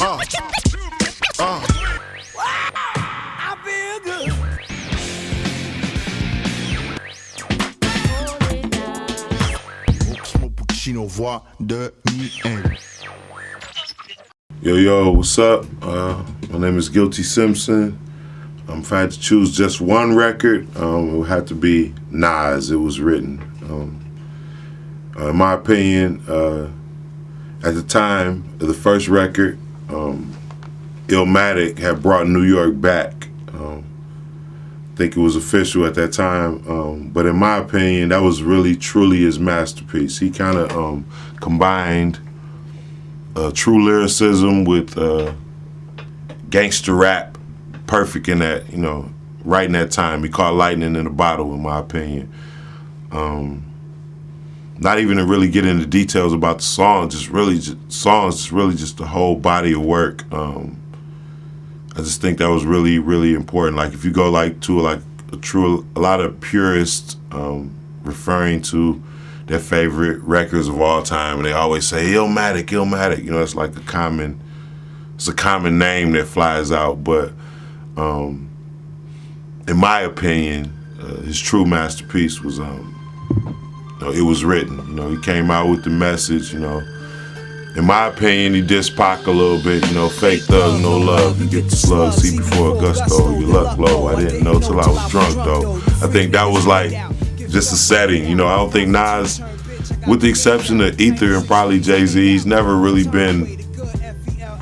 I feel good. Was Written. Yo, what's up? My name is Guilty Simpson. If I had to choose just one record, it would have to be NAS, It Was Written. In my opinion, at the time of the first record, Illmatic had brought New York back. I think it was official at that time, but in my opinion, that was really truly his masterpiece. He kind of combined true lyricism with gangster rap, perfect in that, right in that time. He caught lightning in a bottle, in my opinion. Not even to really get into details about the song, just really the whole body of work. I just think that was really, really important. Like if you go to a lot of purists referring to their favorite records of all time, and they always say Illmatic. It's like a common name that flies out. But in my opinion, his true masterpiece was It Was Written. He came out with the message. In my opinion, he dissed Pac a little bit, fake thug, no love. You get the slug, see before a gusto, your luck low. I didn't know till I was drunk, though. I think that was like just a setting, I don't think Nas, with the exception of Ether and probably Jay-Z, he's never really been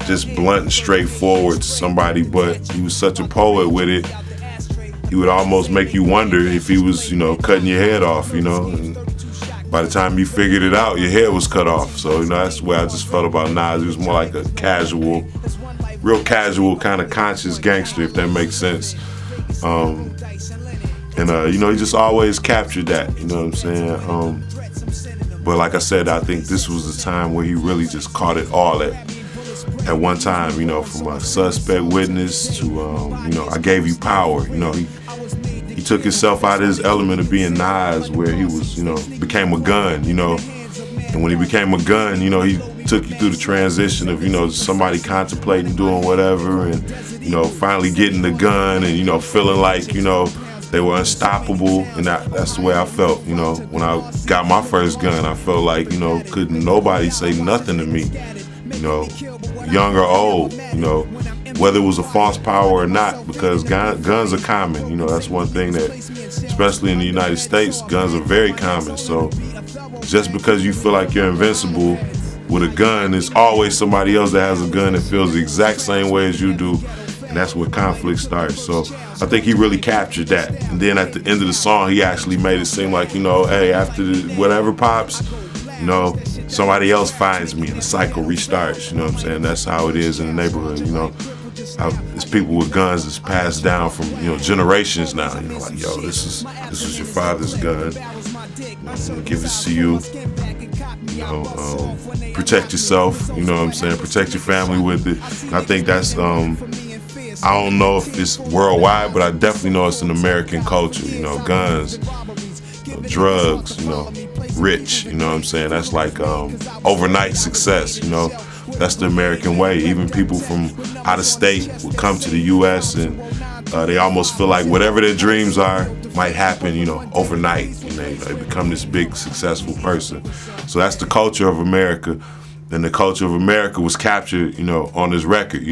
just blunt and straightforward to somebody, but he was such a poet with it. He would almost make you wonder if he was, cutting your head off, and by the time you figured it out, your head was cut off. So, that's the way I just felt about Nas. He was more like a real casual kind of conscious gangster, if that makes sense. He just always captured that, you know what I'm saying? But like I said, I think this was the time where he really just caught it all at one time, from a suspect witness to, I Gave You Power. He took himself out of his element of being Nas, where he was, became a gun, and when he became a gun, he took you through the transition of, somebody contemplating doing whatever and, finally getting the gun and, feeling like, they were unstoppable. And that's the way I felt, when I got my first gun. I felt like, couldn't nobody say nothing to me, young or old, whether it was a false power or not, because guns are common. That's one thing that, especially in the United States, guns are very common. So just because you feel like you're invincible with a gun, there's always somebody else that has a gun that feels the exact same way as you do, and that's where conflict starts. So I think he really captured that. And then at the end of the song, he actually made it seem like, hey, after whatever pops, somebody else finds me and the cycle restarts. You know what I'm saying? That's how it is in the neighborhood. It's people with guns that's passed down from generations now. Like, this is your father's gun. I'm gonna give this to you. Protect yourself. You know what I'm saying? Protect your family with it. And I think that's I don't know if it's worldwide, but I definitely know it's an American culture. Guns, drugs. Rich. You know what I'm saying? That's like overnight success. That's the American way. Even people from out of state would come to the U.S. and they almost feel like whatever their dreams are might happen, overnight. And they become this big, successful person. So that's the culture of America. And the culture of America was captured, on this record.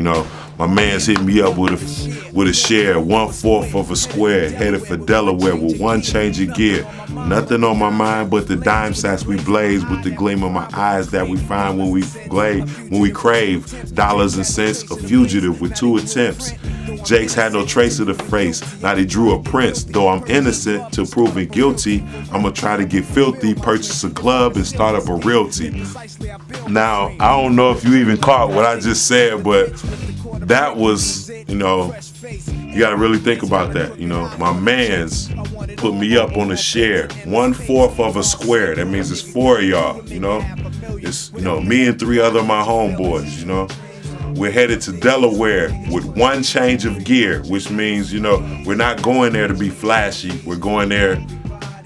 My man's hit me up with a share, 1/4 of a square, headed for Delaware with one change of gear. Nothing on my mind but the dime sacks we blaze with the gleam of my eyes that we find when we crave dollars and cents. A fugitive with 2 attempts. Jake's had no trace of the face. Now they drew a prince. Though I'm innocent till proven guilty, I'ma try to get filthy, purchase a club and start up a realty. Now, I don't know if you even caught what I just said, but that was, you gotta really think about that. My man's put me up on a share, 1/4 of a square. That means it's 4 of y'all, It's, me and 3 other of my homeboys, We're headed to Delaware with one change of gear, which means, we're not going there to be flashy. We're going there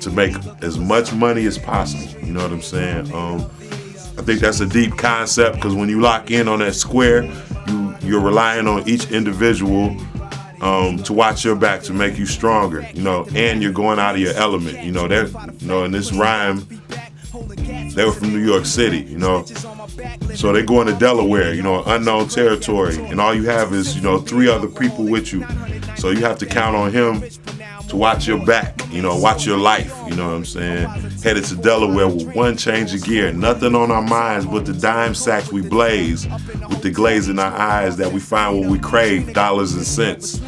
to make as much money as possible. You know what I'm saying? I think that's a deep concept, because when you lock in on that square, you you're relying on each individual to watch your back to make you stronger, and you're going out of your element. In this rhyme, they were from New York City, so they go into Delaware, unknown territory, and all you have is, 3 other people with you. So you have to count on him to watch your back, watch your life, you know what I'm saying? Headed to Delaware with one change of gear, nothing on our minds but the dime sacks we blaze, with the glaze in our eyes that we find what we crave, dollars and cents.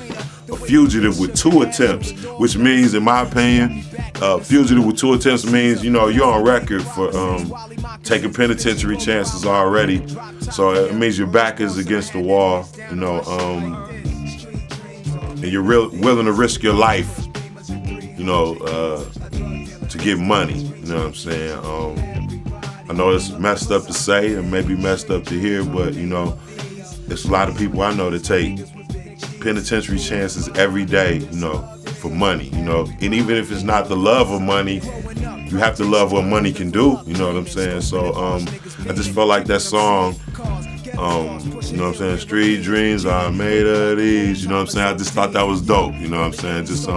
A fugitive with 2 attempts, which means, in my opinion, fugitive with 2 attempts means, you're on record for taking penitentiary chances already. So it means your back is against the wall, and you're willing to risk your life, to get money. You know what I'm saying? I know it's messed up to say and maybe messed up to hear, but it's a lot of people I know that take penitentiary chances every day, for money, and even if it's not the love of money, you have to love what money can do, you know what I'm saying? So I just felt like that song, street dreams are made of these, you know what I'm saying? I just thought that was dope, you know what I'm saying? Just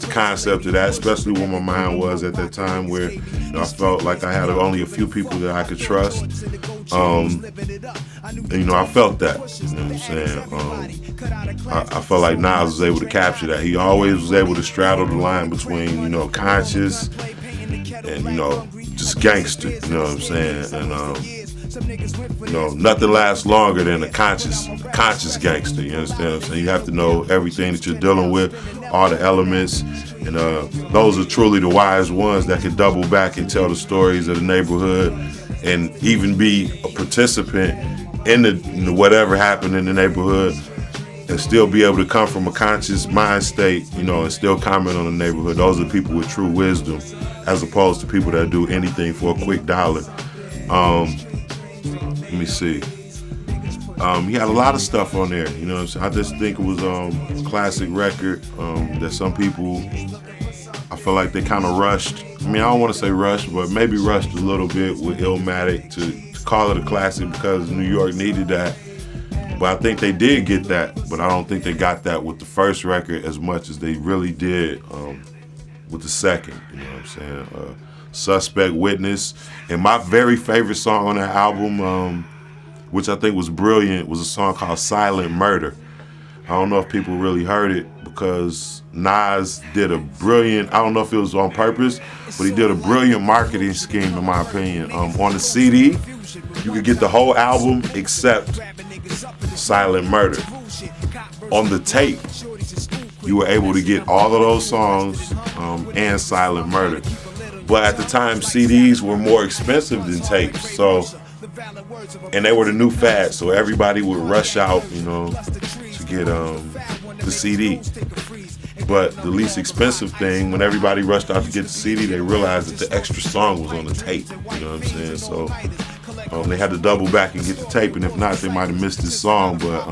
the concept of that, especially where my mind was at that time, where I felt like I had only a few people that I could trust. I felt that, you know what I'm saying? I felt like Nas was able to capture that. He always was able to straddle the line between, conscious and, just gangster, you know what I'm saying? And, nothing lasts longer than a conscious gangster, you understand what I'm saying? You have to know everything that you're dealing with, all the elements, and those are truly the wise ones that can double back and tell the stories of the neighborhood and even be a participant in the whatever happened in the neighborhood and still be able to come from a conscious mind state, and still comment on the neighborhood. Those are people with true wisdom, as opposed to people that do anything for a quick dollar. Let me see. He had a lot of stuff on there, you know what I'm saying? I just think it was a classic record that some people, I feel like they kind of rushed. I mean, I don't want to say rushed, but maybe rushed a little bit with Illmatic to call it a classic because New York needed that. But I think they did get that, but I don't think they got that with the first record as much as they really did with the second, you know what I'm saying? Suspect, Witness, and my very favorite song on that album, which I think was brilliant, was a song called Silent Murder. I don't know if people really heard it because Nas did a brilliant, I don't know if it was on purpose, but he did a brilliant marketing scheme, in my opinion. On the CD, you could get the whole album except Silent Murder. On the tape, you were able to get all of those songs and Silent Murder. But at the time, CDs were more expensive than tapes, and they were the new fad, so everybody would rush out, to get the CD. But the least expensive thing, when everybody rushed out to get the CD, they realized that the extra song was on the tape, you know what I'm saying? So they had to double back and get the tape, and if not, they might have missed this song, but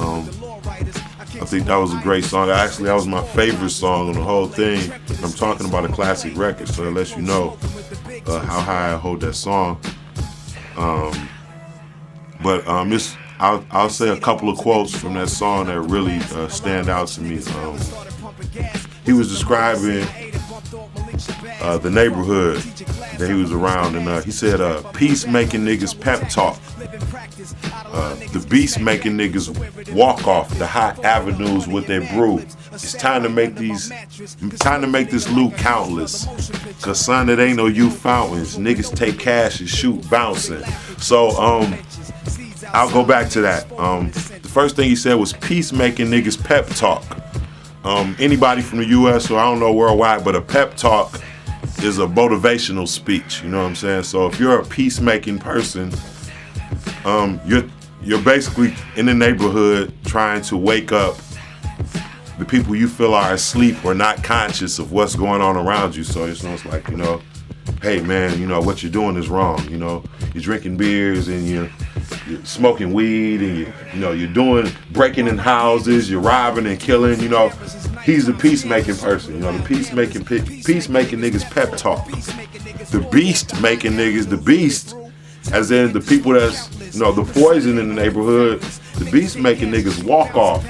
I think that was a great song. Actually, that was my favorite song on the whole thing. I'm talking about a classic record, so that lets you know how high I hold that song. But I'll say a couple of quotes from that song that really stand out to me. He was describing the neighborhood that he was around, and he said, peace-making niggas pep talk. The beast making niggas walk off the hot avenues with their brew. It's time to make this loot countless. Cause son, it ain't no youth fountains. Niggas take cash and shoot bouncing. So I'll go back to that. The first thing he said was peacemaking niggas pep talk. Anybody from the US or I don't know worldwide, but a pep talk is a motivational speech. You know what I'm saying? So if you're a peacemaking person, you're basically in the neighborhood trying to wake up the people you feel are asleep or not conscious of what's going on around you. So it's like, hey man, what you're doing is wrong. You're drinking beers and you're smoking weed and you're breaking in houses, you're robbing and killing. He's the peacemaking person. The peacemaking niggas pep talk. The beast making niggas, the beast, as in the people that's the poison in the neighborhood, the beast making niggas walk off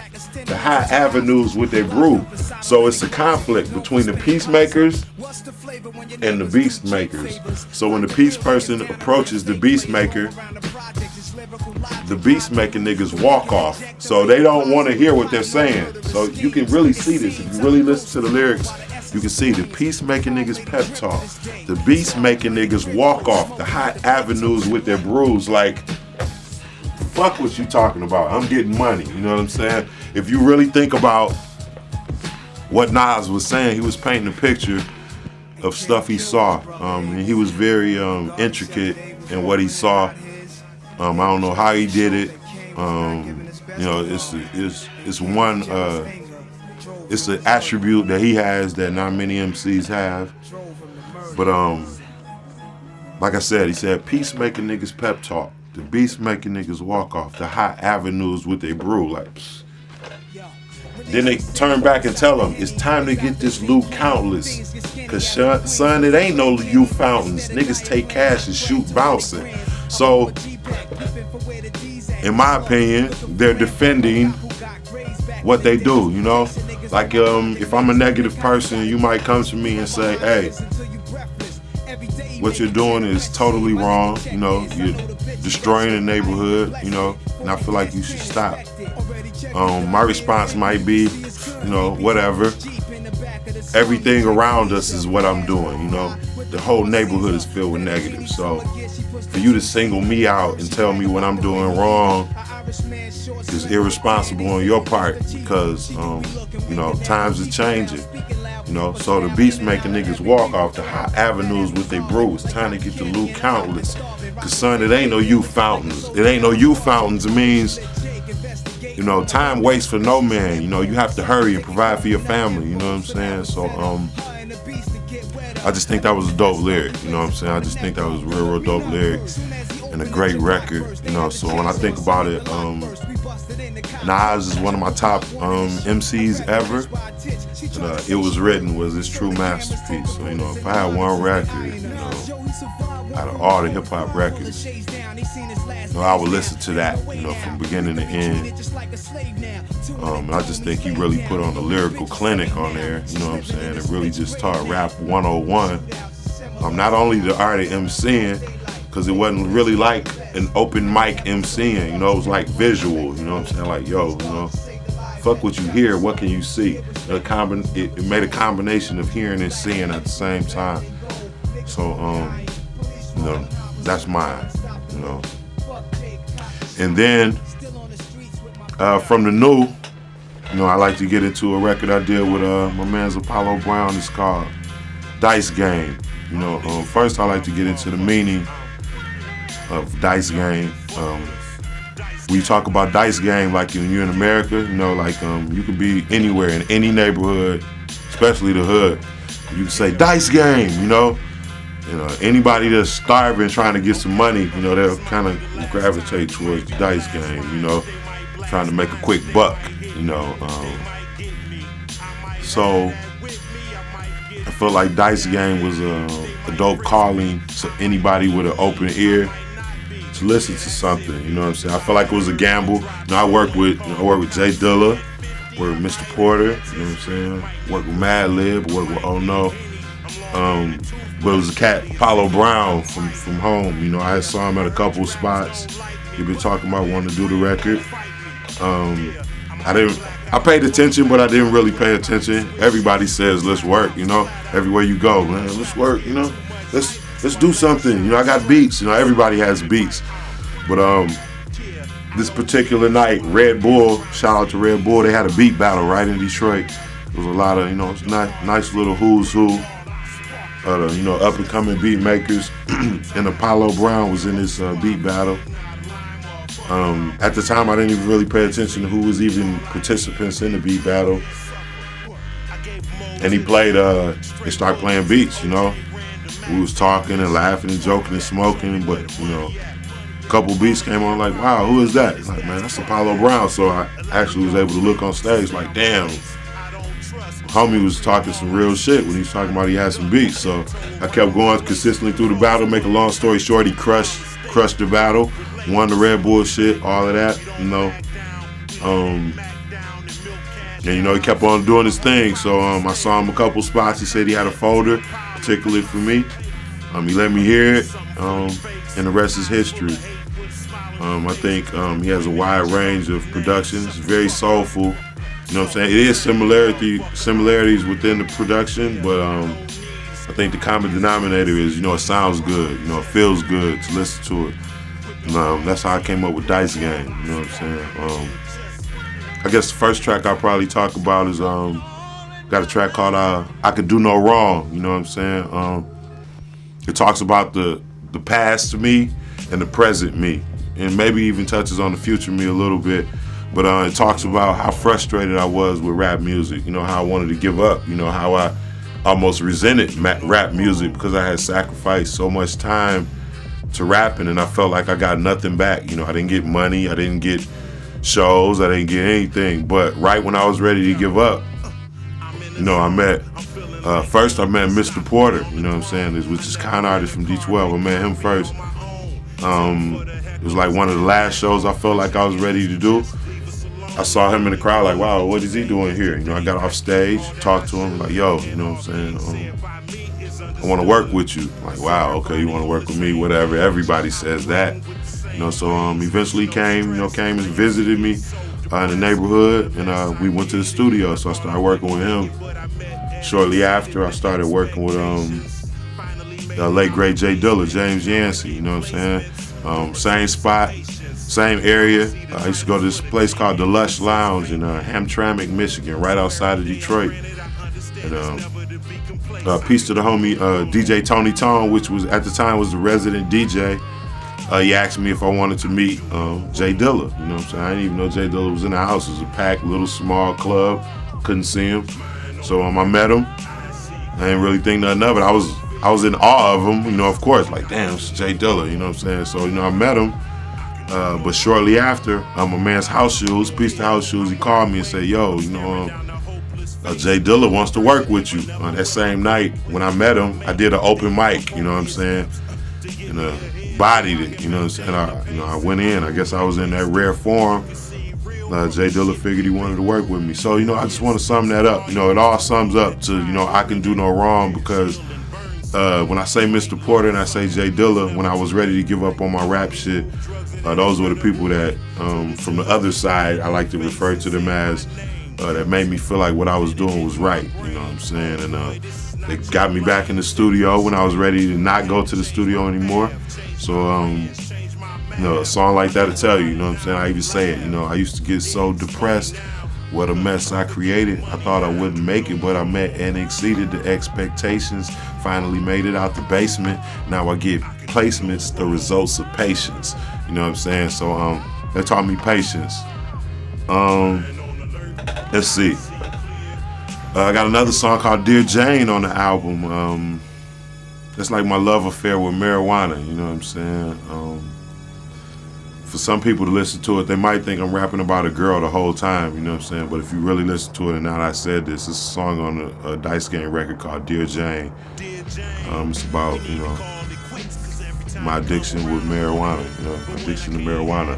the high avenues with their brew. So it's a conflict between the peacemakers and the beast makers. So when the peace person approaches the beast maker, the beast making niggas walk off. So they don't want to hear what they're saying. So you can really see this. If you really listen to the lyrics, you can see the peace making niggas pep talk. The beast making niggas walk off the hot avenues with their brews. Like, fuck what you talking about. I'm getting money. You know what I'm saying? If you really think about what Nas was saying, he was painting a picture of stuff he saw. And he was very intricate in what he saw. I don't know how he did it. It's an attribute that he has that not many MCs have. But like I said, he said, peacemaking niggas pep talk. The beast making niggas walk off the hot avenues with their brew. Like, psh. Then they turn back and tell him, it's time to get this loot countless. Cause son, it ain't no youth fountains. Niggas take cash and shoot bouncing. So, in my opinion, they're defending what they do, you know? Like, if I'm a negative person, you might come to me and say, hey, what you're doing is totally wrong, you know? You're destroying the neighborhood, you know? And I feel like you should stop. My response might be, you know, whatever. Everything around us is what I'm doing, you know? The whole neighborhood is filled with negatives. So for you to single me out and tell me what I'm doing wrong is irresponsible on your part because, you know, times are changing. You know, so the beast making niggas walk off the hot avenues with their brew. It's time to get the loot countless. Cause son, it ain't no youth fountains. It ain't no youth fountains. It means, you know, time waits for no man. You know, you have to hurry and provide for your family. You know what I'm saying? So, I just think that was a dope lyric. You know what I'm saying? I just think that was a real dope lyric and a great record. You know, so when I think about it, Nas is one of my top MCs ever. And, It Was Written was his true masterpiece. So, you know, if I had one record, you know, out of all the hip hop records, you know, I would listen to that, you know, from beginning to end. I just think he really put on a lyrical clinic on there, you know what I'm saying? It really just taught rap 101. Not only the art of MCing, because it wasn't really like an open mic MCing, you know, it was like visual, you know what I'm saying? Like, yo, you know, fuck what you hear, what can you see? It made a combination of hearing and seeing at the same time. So, you know, that's mine, you know. And then, from the new, you know, I like to get into a record I did with my man's Apollo Brown. It's called Dice Game. You know, first I like to get into the meaning of Dice Game. We talk about Dice Game like when you're in America, you know, like you could be anywhere in any neighborhood, especially the hood. You can say Dice Game, you know. You know, anybody that's starving trying to get some money, you know, they'll kind of gravitate towards the Dice Game, you know, trying to make a quick buck, you know. So I feel like Dice Game was a dope calling to anybody with an open ear to listen to something, you know what I'm saying? I feel like it was a gamble. You know, I work with Jay Dilla, work with Mr. Porter, you know what I'm saying? Work with Mad Lib, work with Oh No. But it was a cat, Apollo Brown from home. You know, I saw him at a couple of spots. He been talking about wanting to do the record. I paid attention, but I didn't really pay attention. Everybody says, let's work, you know, everywhere you go, man, let's work, you know, let's do something. You know, I got beats, you know, everybody has beats. But this particular night, Red Bull, shout out to Red Bull, they had a beat battle right in Detroit. There was a lot of, you know, nice little who's who. You know, up and coming beat makers, and Apollo Brown was in this beat battle. At the time, I didn't even really pay attention to who was even participants in the beat battle. And he played, they started playing beats, you know. We was talking and laughing and joking and smoking, but, you know, a couple beats came on like, wow, who is that? It's like, man, that's Apollo Brown. So I actually was able to look on stage like, damn. Homie was talking some real shit when he was talking about he had some beats. So I kept going consistently through the battle. Make a long story short, he crushed the battle. won the Red Bull shit, all of that, you know. And you know, he kept on doing his thing. So I saw him a couple spots. He said he had a folder, particularly for me. He let me hear it, and the rest is history. I think he has a wide range of productions, very soulful. You know what I'm saying? It is similarities within the production, but I think the common denominator is, you know, it sounds good, you know, it feels good to listen to it. And, that's how I came up with Dice Game, you know what I'm saying? I guess the first track I'll probably talk about is got a track called I Could Do No Wrong, you know what I'm saying? It talks about the past me and the present me, and maybe even touches on the future me a little bit. But it talks about how frustrated I was with rap music, you know, how I wanted to give up, you know, how I almost resented rap music because I had sacrificed so much time to rapping and I felt like I got nothing back. You know, I didn't get money, I didn't get shows, I didn't get anything. But right when I was ready to give up, you know, first I met Mr. Porter, you know what I'm saying, which is con artist from D12. I met him first. It was like one of the last shows I felt like I was ready to do. I saw him in the crowd like, wow, what is he doing here? You know, I got off stage, talked to him, like, yo, you know what I'm saying? I want to work with you. Like, wow, okay, you want to work with me, whatever. Everybody says that. You know, so eventually he came and visited me in the neighborhood, and we went to the studio, so I started working with him. Shortly after, I started working with the late great James Yancey, you know what I'm saying? Same spot, same area. I used to go to this place called the Lush Lounge in Hamtramck, Michigan, right outside of Detroit. And peace to the homie DJ Tony Tone, which was at the time was the resident DJ. He asked me if I wanted to meet Jay Dilla. You know what I'm saying? I didn't even know Jay Dilla was in the house. It was a packed little small club. Couldn't see him. So I met him. I didn't really think nothing of it. I was in awe of him, you know, of course, like, damn, it's Jay Dilla, you know what I'm saying? So, you know, I met him. But shortly after, my man's House Shoes, peace to House Shoes, he called me and said, yo, you know, Jay Dilla wants to work with you. That same night when I met him, I did an open mic, you know what I'm saying? And bodied it, you know what I'm saying? I went in, I guess I was in that rare form. Jay Dilla figured he wanted to work with me. So, you know, I just want to sum that up. You know, it all sums up to, you know, I can do no wrong because when I say Mr. Porter and I say Jay Dilla, when I was ready to give up on my rap shit, those were the people that, from the other side, I like to refer to them as, that made me feel like what I was doing was right, you know what I'm saying? And they got me back in the studio when I was ready to not go to the studio anymore. So, you know, a song like that will tell you, you know what I'm saying? I even say it, you know, I used to get so depressed. What a mess I created. I thought I wouldn't make it, but I met and exceeded the expectations. Finally made it out the basement. Now I get placements, the results of patience. You know what I'm saying? So they taught me patience. Let's see. I got another song called Dear Jane on the album. That's like my love affair with marijuana, you know what I'm saying? For some people to listen to it, they might think I'm rapping about a girl the whole time, you know what I'm saying? But if you really listen to it, and now that I said this, it's a song on a Dice Game record called Dear Jane. It's about, you know, my addiction with marijuana, you know, addiction to marijuana.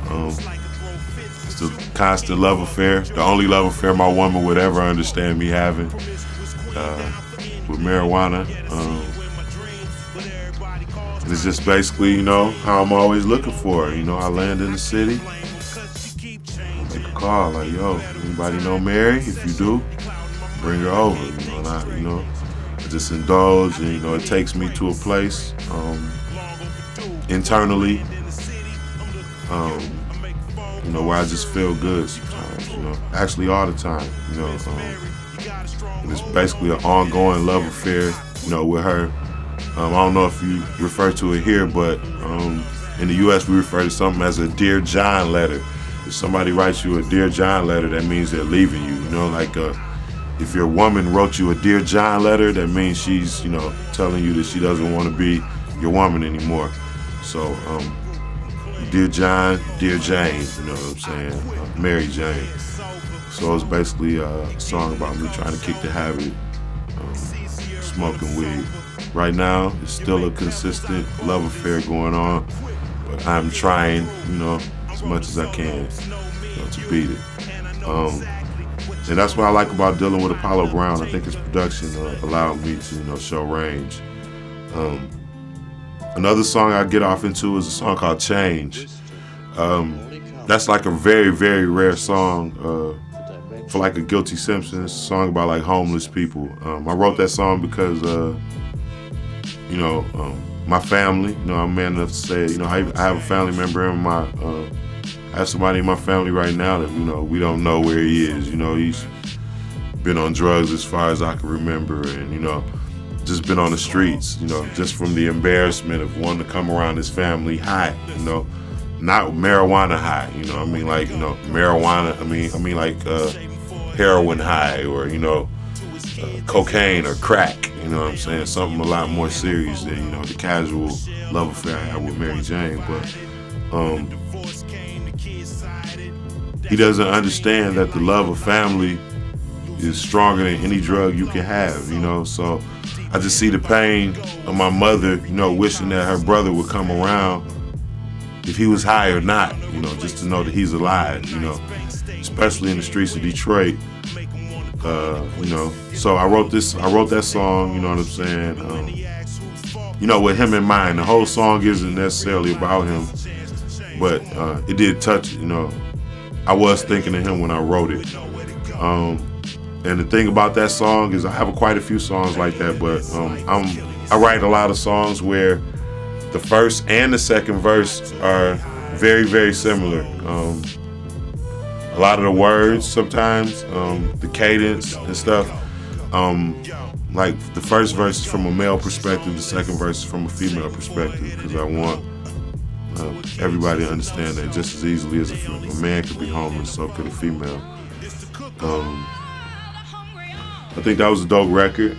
It's a constant love affair, the only love affair my woman would ever understand me having with marijuana. It's just basically, you know, how I'm always looking for her. You know, I land in the city, make a call like, yo, anybody know Mary? If you do, bring her over. You know, and I just indulge, and you know, it takes me to a place internally, you know, where I just feel good sometimes. You know, actually all the time. You know, and it's basically an ongoing love affair. You know, with her. I don't know if you refer to it here, but in the U.S. we refer to something as a Dear John letter. If somebody writes you a Dear John letter, that means they're leaving you. You know, like if your woman wrote you a Dear John letter, that means she's, you know, telling you that she doesn't want to be your woman anymore. So, Dear John, Dear Jane, you know what I'm saying? Mary Jane. So it's basically a song about me trying to kick the habit, smoking weed. Right now, it's still a consistent love affair going on. but I'm trying, as much as I can, to beat it. And that's what I like about dealing with Apollo Brown. I think his production allowed me to, show range. Another song I get off into is a song called Change. That's like a very, very rare song for like a Guilty Simpson. It's a song about like homeless people. I wrote that song because, my family, I'm man enough to say it. I have a family member in my, I have somebody in my family right now that, we don't know where he is. He's been on drugs as far as I can remember, and, just been on the streets, just from the embarrassment of wanting to come around his family high, not marijuana high, marijuana, I mean like heroin high or, cocaine or crack, what I'm saying? Something a lot more serious than, the casual love affair I had with Mary Jane, but he doesn't understand that the love of family is stronger than any drug you can have, so I just see the pain of my mother, wishing that her brother would come around if he was high or not, just to know that he's alive, especially in the streets of Detroit, so I wrote that song, you know what I'm saying, with him in mind. The whole song isn't necessarily about him, but it did touch, I was thinking of him when I wrote it. And the thing about that song is I have quite a few songs like that, but I write a lot of songs where the first and the second verse are very, very similar. A lot of the words sometimes, the cadence and stuff, like the first verse is from a male perspective, the second verse is from a female perspective, because I want everybody to understand that just as easily as a man could be homeless, so could a female. I think that was a dope record.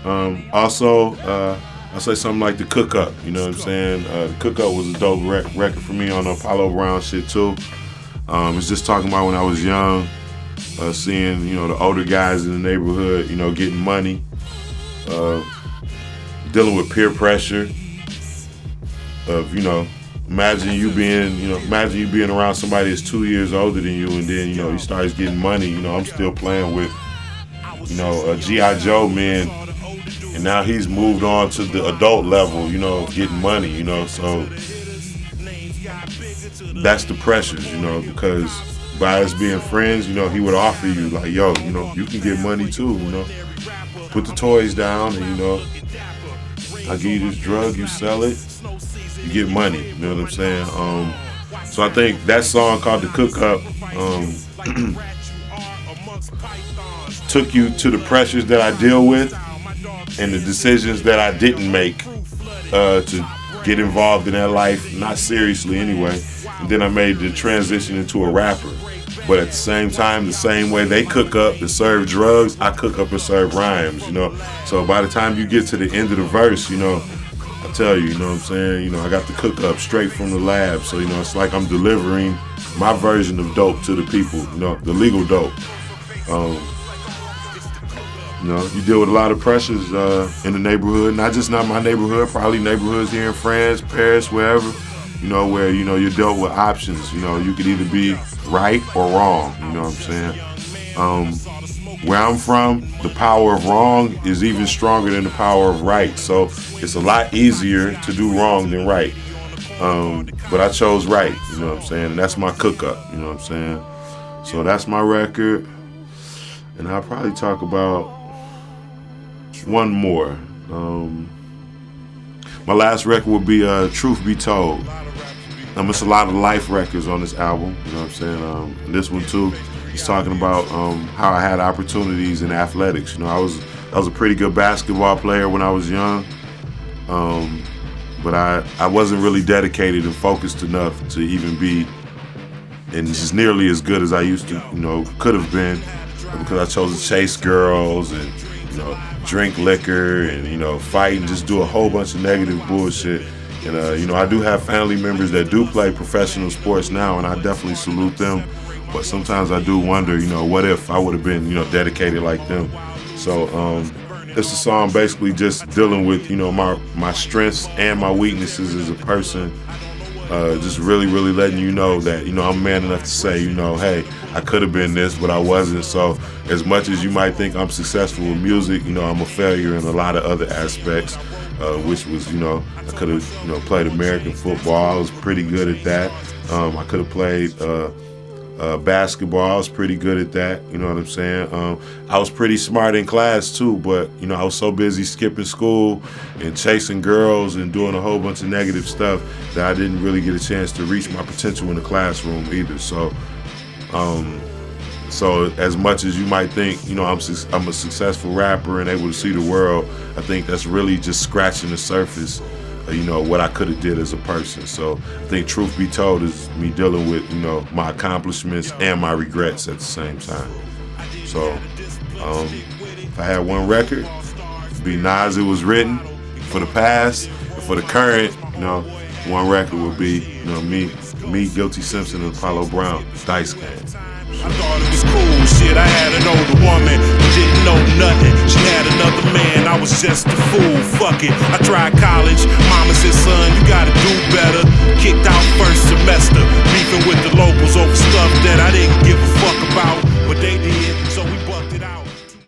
Also, I'll say something like the Cook Up, you know what I'm saying? The Cook Up was a dope record for me on the Apollo Brown shit too. It's just talking about when I was young, seeing, the older guys in the neighborhood, getting money, dealing with peer pressure of, imagine you being around somebody that's 2 years older than you, and then, you start getting money. I'm still playing with, a G.I. Joe man, and now he's moved on to the adult level, getting money, so that's the pressures, because by us being friends, he would offer you like, yo, you can get money too, put the toys down, and, I'll give you this drug, you sell it, you get money, you know what I'm saying? So I think that song called The Cook Up took you to the pressures that I deal with and the decisions that I didn't make to get involved in that life, not seriously anyway. And then I made the transition into a rapper. But at the same time, the same way they cook up and serve drugs, I cook up and serve rhymes, So by the time you get to the end of the verse, I tell you, what I'm saying? I got the cook up straight from the lab. So, it's like I'm delivering my version of dope to the people, the legal dope. You deal with a lot of pressures in the neighborhood, not my neighborhood, probably neighborhoods here in France, Paris, wherever, where, you're dealt with options. You could either be right or wrong, you know what I'm saying? Where I'm from, the power of wrong is even stronger than the power of right. So it's a lot easier to do wrong than right. But I chose right, you know what I'm saying? And that's my cook up, you know what I'm saying? So that's my record. And I'll probably talk about one more. My last record would be Truth Be Told. It's a lot of life records on this album, you know what I'm saying? And this one too, he's talking about how I had opportunities in athletics. I was a pretty good basketball player when I was young, but I wasn't really dedicated and focused enough to even be and just nearly as good as I used to, could have been, because I chose to chase girls and, drink liquor and, fight and just do a whole bunch of negative bullshit. And, I do have family members that do play professional sports now, and I definitely salute them. But sometimes I do wonder, what if I would have been, dedicated like them? So it's a song basically just dealing with, my strengths and my weaknesses as a person, just really letting you know that, you know, I'm man enough to say, you know, hey, I could have been this, but I wasn't. So as much as you might think I'm successful with music, you know, I'm a failure in a lot of other aspects, which was, you know, I could have, you know, played American football. I was pretty good at that. I could have played basketball. I was pretty good at that. You know what I'm saying? I was pretty smart in class too, but, you know, I was so busy skipping school and chasing girls and doing a whole bunch of negative stuff that I didn't really get a chance to reach my potential in the classroom either. So, so as much as you might think, you know, I'm a successful rapper and able to see the world, I think that's really just scratching the surface, you know, what I could have did as a person. So I think truth be told is me dealing with, you know, my accomplishments and my regrets at the same time. So if I had one record, it'd be Nas, It Was Written. For the past and for the current, you know, one record would be, you know, me, Guilty Simpson, and Apollo Brown, Dice Game. I thought it was cool, shit, I had an older woman who didn't know nothing. She had another man, I was just a fool, fuck it. I tried college, mama said, son, you gotta do better. Kicked out first semester,